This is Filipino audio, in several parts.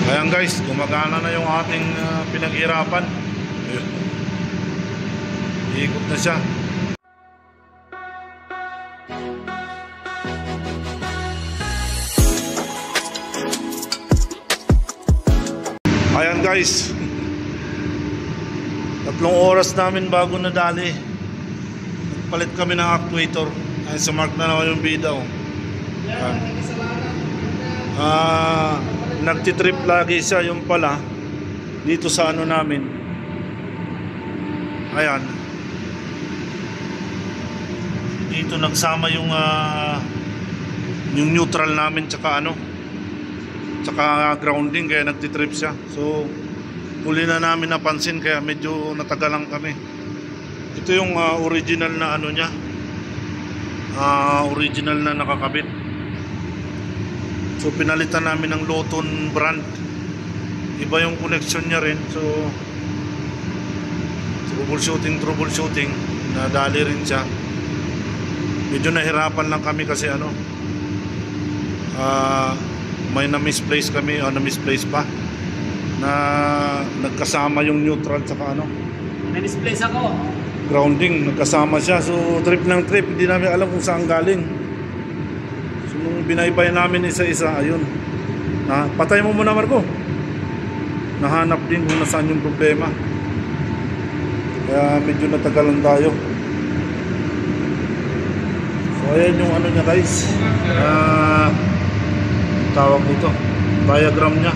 Ayan guys, gumagana na yung ating pinaghirapan. Iikot na siya. Ayan guys, 3 oras namin bago nadali. Nagpalit kami ng actuator. Ayan, sa mark na naman yung bida. Nagtitrip lagi siya, yung pala dito sa ano namin. Ayan, dito nagsama yung neutral namin tsaka tsaka grounding, kaya nagtitrip siya. So huli na namin napansin, kaya medyo natagalan kami. Ito yung original na ano niya, original na nakakabit. So pinalitan namin ng Loton brand. Iba yung connection niya rin. So troubleshooting, nadali rin siya. Medyo nahirapan lang kami kasi may na-misplace kami, na-misplace pa na nagkasama yung neutral tsaka na-misplace ako. Grounding, nagkasama siya. So trip ng trip, hindi namin alam kung saan galing. Nung binaybay namin isa-isa, ayun. Patay mo muna, Marco. Nahanap din kung nasaan yung problema. Kaya medyo natagalan tayo. So ayan yung ano niya guys. Tawag dito, diagram niya.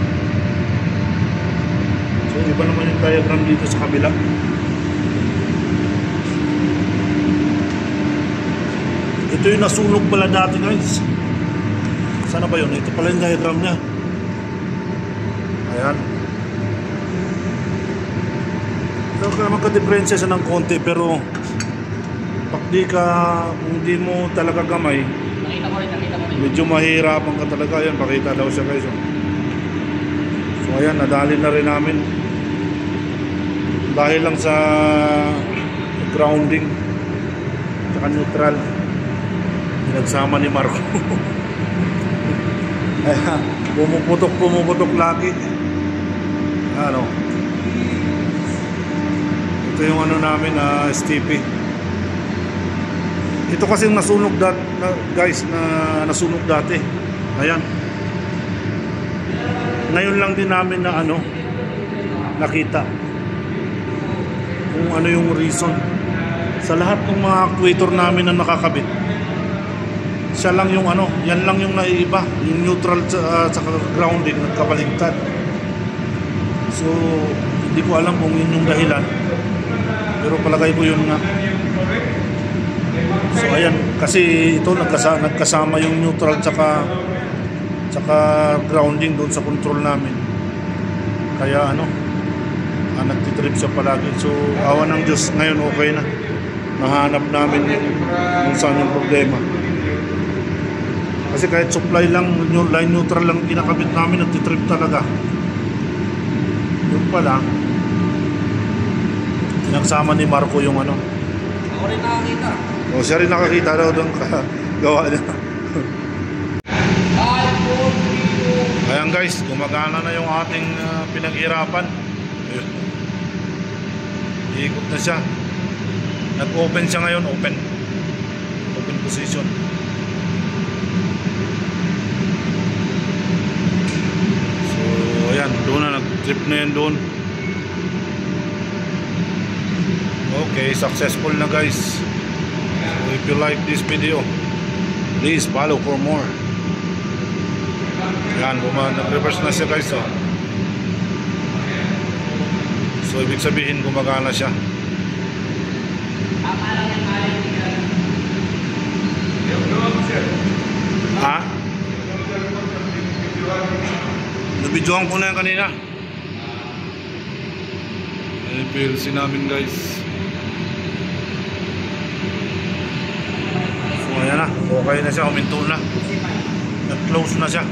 So iba naman yung diagram dito sa kabila. Ito yung nasunog pala dati guys. Sana ba yun? Ito pala yung diagram niya. Ayan. So kaya magka-diferensya siya ng konti, pero kung di mo talaga gamay, Nakita mo rin. medyo mahirapan ka talaga. Ayan, pakita daw siya guys. So ayan, nadali na rin namin. Dahil lang sa grounding tsaka neutral, pinagsama ni Marco. Ayan, pumuputok lagi. Ito yung namin, STP. Ito kasi yung nasunog guys, na nasunog dati. Ayan. Ngayon lang din namin na nakita kung ano yung reason. Sa lahat ng mga actuator namin na nakakabit, siya lang yung yan lang yung naiiba, yung neutral sa grounding nagkabaligtad. So hindi ko alam kung yun yung dahilan, pero palagay ko yun nga. So ayan, kasi ito nagkasama yung neutral tsaka grounding doon sa control namin. Kaya nagtitrip siya palagi. So awa ng Diyos, ngayon okay na. Nahanap namin kung saan yung problema. Kasi kahit supply lang, line neutral lang kinakabit namin, nagtitrip talaga. Yung pala, pinagsama ni Marco yung Ako rin nakakita. O siya rin nakakita daw doon gawa niya. Ayan guys, gumagana na yung ating pinaghirapan. Iikot na siya. Nag-open siya ngayon, open position. So ayan, doon na, nag-trip na yan doon. Okay, successful na guys. So if you like this video, please follow for more. Ayan, nag-reverse na siya guys. So ibig sabihin gumagana siya. Ha? Nabidyohan ko na yan kanina. Ayan yung PLC namin guys. So ayan na, okay na siya, huminto na. Nag-close na siya.